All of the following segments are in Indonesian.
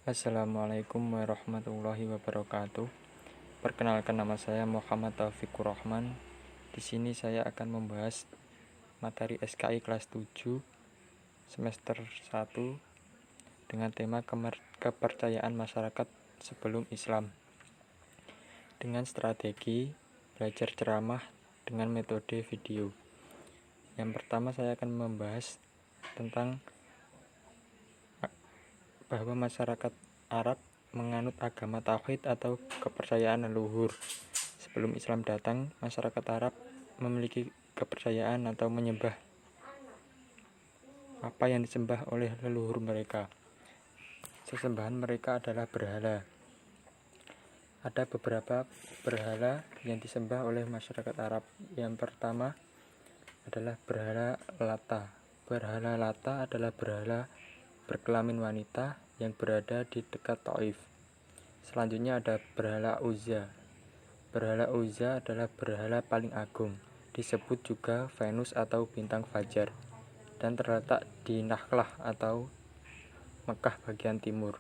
Assalamualaikum warahmatullahi wabarakatuh. Perkenalkan, nama saya Muhammad Taufikur Rahman. Di sini saya akan membahas materi SKI kelas 7 semester 1 dengan tema kepercayaan masyarakat sebelum Islam dengan strategi belajar ceramah dengan metode video. Yang pertama, saya akan membahas tentang bahwa masyarakat Arab menganut agama tauhid atau kepercayaan leluhur. Sebelum Islam datang, masyarakat Arab memiliki kepercayaan atau menyembah apa yang disembah oleh leluhur mereka. Sesembahan mereka adalah berhala. Ada beberapa berhala yang disembah oleh masyarakat Arab. Yang pertama adalah berhala Lata. Berhala Lata adalah berhala berkelamin wanita yang berada di dekat Taif. Selanjutnya ada berhala Uzza. Berhala Uzza adalah berhala paling agung, disebut juga Venus atau bintang fajar, dan terletak di Nakhlah atau Mekah bagian timur.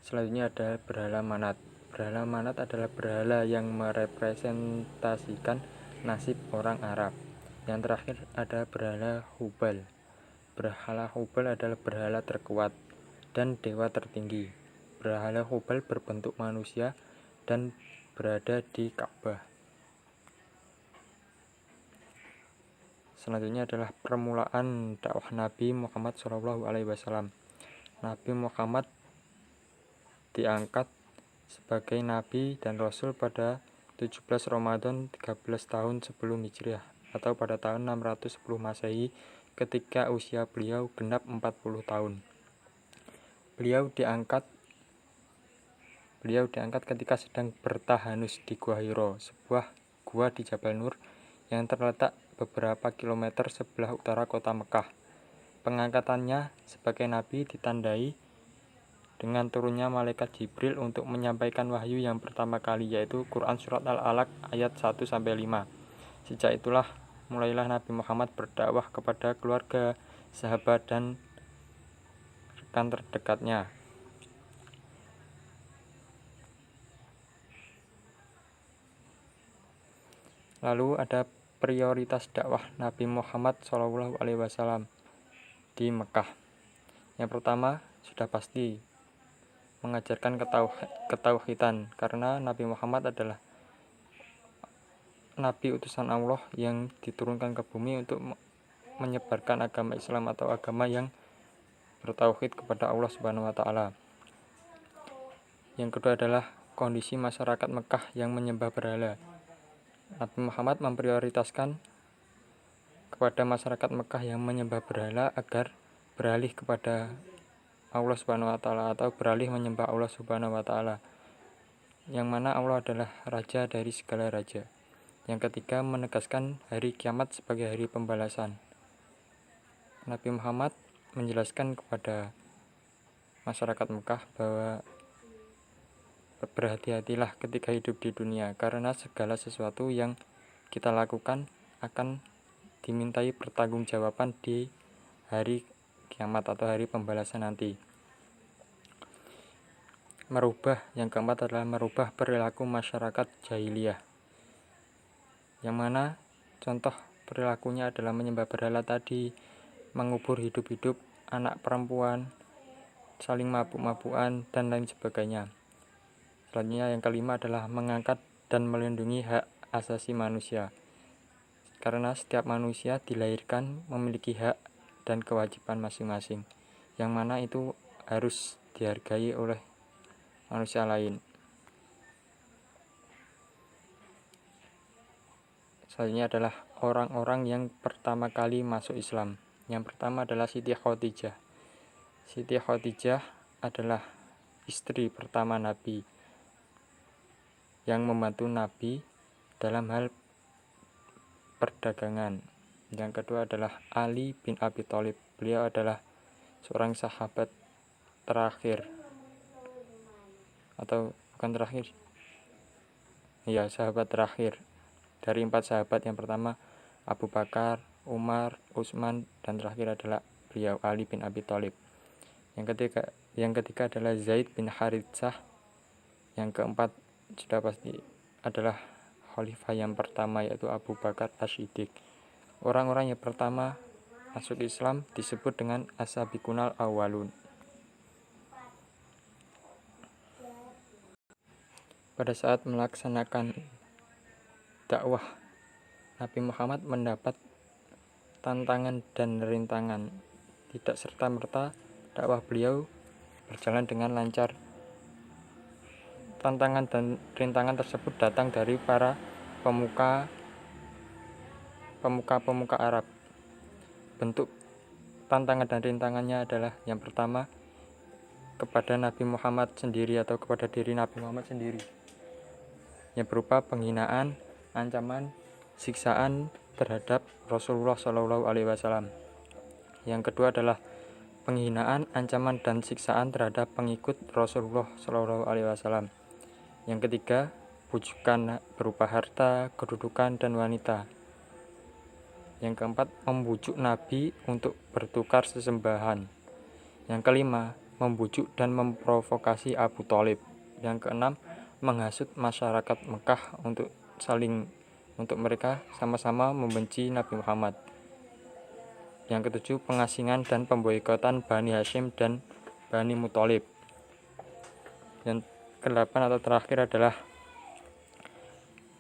Selanjutnya ada berhala Manat. Berhala Manat adalah berhala yang merepresentasikan nasib orang Arab. Yang terakhir ada berhala Hubal. Berhala Hubal adalah berhala terkuat dan dewa tertinggi. Berhala Hubal berbentuk manusia dan berada di Ka'bah. Selanjutnya adalah permulaan dakwah Nabi Muhammad SAW. Nabi Muhammad diangkat sebagai Nabi dan Rasul pada 17 Ramadan 13 tahun sebelum Hijriah atau pada tahun 610 Masehi ketika usia beliau genap 40 tahun. Beliau diangkat ketika sedang bertahanus di Gua Hiro, sebuah gua di Jabal Nur yang terletak beberapa kilometer sebelah utara kota Mekah. Pengangkatannya sebagai nabi ditandai dengan turunnya malaikat Jibril untuk menyampaikan wahyu yang pertama kali, yaitu Quran Surat Al-Alaq ayat 1-5. Sejak itulah mulailah Nabi Muhammad berdakwah kepada keluarga, sahabat, dan rekan terdekatnya. Lalu ada prioritas dakwah Nabi Muhammad SAW di Mekah. Yang pertama sudah pasti mengajarkan ketauhidan, karena Nabi Muhammad adalah Nabi utusan Allah yang diturunkan ke bumi untuk menyebarkan agama Islam atau agama yang bertauhid kepada Allah Subhanahu wa Ta'ala. Yang kedua adalah kondisi masyarakat Mekah yang menyembah berhala. Nabi Muhammad memprioritaskan kepada masyarakat Mekah yang menyembah berhala agar beralih kepada Allah Subhanahu wa Ta'ala atau beralih menyembah Allah Subhanahu wa Ta'ala, yang mana Allah adalah raja dari segala raja. Yang ketiga, menegaskan hari kiamat sebagai hari pembalasan. Nabi Muhammad menjelaskan kepada masyarakat Mekah bahwa berhati-hatilah ketika hidup di dunia, karena segala sesuatu yang kita lakukan akan dimintai pertanggungjawaban di hari kiamat atau hari pembalasan nanti. Yang keempat adalah merubah perilaku masyarakat jahiliyah, yang mana contoh perilakunya adalah menyembah berhala tadi, mengubur hidup-hidup anak perempuan, saling mabuk-mabukan, dan lain sebagainya. Selanjutnya yang kelima adalah mengangkat dan melindungi hak asasi manusia, karena setiap manusia dilahirkan memiliki hak dan kewajiban masing-masing, yang mana itu harus dihargai oleh manusia lain. Selanjutnya adalah orang-orang yang pertama kali masuk Islam. Yang pertama adalah Siti Khadijah. Siti Khadijah adalah istri pertama Nabi yang membantu Nabi dalam hal perdagangan. Yang kedua adalah Ali bin Abi Thalib. Beliau adalah seorang sahabat terakhir, atau bukan terakhir, sahabat terakhir dari 4 sahabat. Yang pertama Abu Bakar, Umar, Utsman, dan terakhir adalah beliau Ali bin Abi Thalib. Yang ketiga adalah Zaid bin Haritsah. Yang keempat sudah pasti adalah khalifah yang pertama, yaitu Abu Bakar As-Siddiq. Orang-orang yang pertama masuk Islam disebut dengan as-sabiqunal awwalun. Pada saat melaksanakan dakwah, Nabi Muhammad mendapat tantangan dan rintangan. Tidak serta-merta dakwah beliau berjalan dengan lancar. Tantangan dan rintangan tersebut datang dari para pemuka Arab. Bentuk tantangan dan rintangannya adalah yang pertama kepada Nabi Muhammad sendiri atau kepada diri Nabi Muhammad sendiri, yang berupa penghinaan, ancaman, siksaan terhadap Rasulullah SAW. Yang kedua adalah penghinaan, ancaman, dan siksaan terhadap pengikut Rasulullah SAW. Yang ketiga, bujukan berupa harta, kedudukan, dan wanita. Yang keempat, membujuk Nabi untuk bertukar sesembahan. Yang kelima, membujuk dan memprovokasi Abu Thalib. Yang keenam, menghasut masyarakat Mekah untuk mereka sama-sama membenci Nabi Muhammad. Yang ketujuh, pengasingan dan pemboikotan Bani Hashim dan Bani Muthalib. Yang kedelapan atau terakhir adalah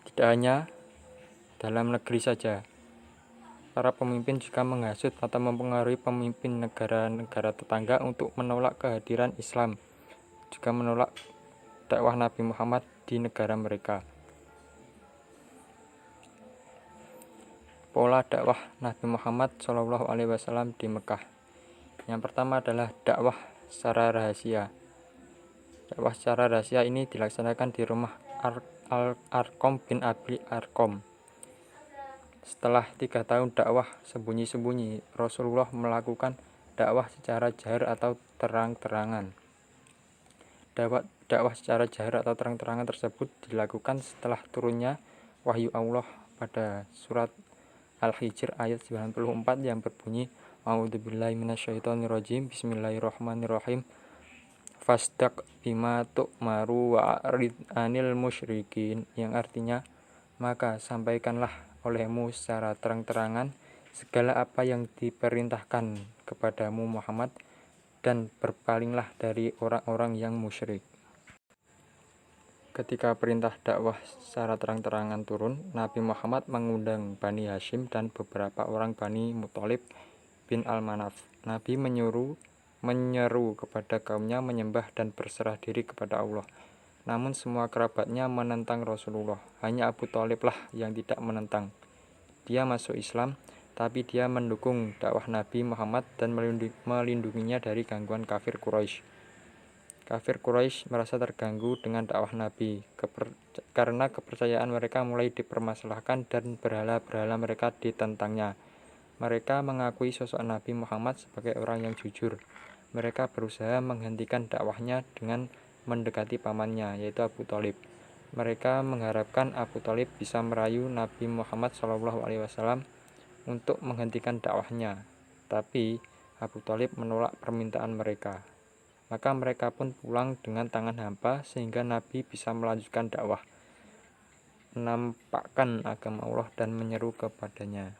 tidak hanya dalam negeri saja, para pemimpin juga menghasut atau mempengaruhi pemimpin negara-negara tetangga untuk menolak kehadiran Islam, juga menolak dakwah Nabi Muhammad di negara mereka. Pola dakwah Nabi Muhammad SAW di Mekah. Yang pertama adalah dakwah secara rahasia. Dakwah secara rahasia ini dilaksanakan di rumah Al-Arqam bin Abi Arqam. Setelah 3 tahun dakwah sembunyi-sembunyi, Rasulullah melakukan dakwah secara jahar atau terang-terangan. Dakwah secara jahar atau terang-terangan tersebut dilakukan setelah turunnya wahyu Allah pada surat Al-Hijr ayat 94 yang berbunyi, A'udzubillahi minasyaitonirrajim, Bismillahirrahmanirrahim, Fasdaq bima tu'maru wa'rid anil musyrikin, yang artinya, maka sampaikanlah olehmu secara terang-terangan segala apa yang diperintahkan kepadamu Muhammad, dan berpalinglah dari orang-orang yang musyrik. Ketika perintah dakwah secara terang-terangan turun, Nabi Muhammad mengundang Bani Hashim dan beberapa orang Bani Muthalib bin Al-Manaf. Nabi menyeru kepada kaumnya menyembah dan berserah diri kepada Allah. Namun semua kerabatnya menentang Rasulullah. Hanya Abu Thalib lah yang tidak menentang. Dia masuk Islam, tapi dia mendukung dakwah Nabi Muhammad dan melindunginya dari gangguan kafir Quraisy. Kafir Quraisy merasa terganggu dengan dakwah Nabi karena kepercayaan mereka mulai dipermasalahkan dan berhala-berhala mereka ditentangnya. Mereka mengakui sosok Nabi Muhammad sebagai orang yang jujur. Mereka berusaha menghentikan dakwahnya dengan mendekati pamannya, yaitu Abu Thalib. Mereka mengharapkan Abu Thalib bisa merayu Nabi Muhammad SAW untuk menghentikan dakwahnya. Tapi Abu Thalib menolak permintaan mereka. Maka mereka pun pulang dengan tangan hampa sehingga Nabi bisa melanjutkan dakwah, menampakkan agama Allah dan menyeru kepadanya.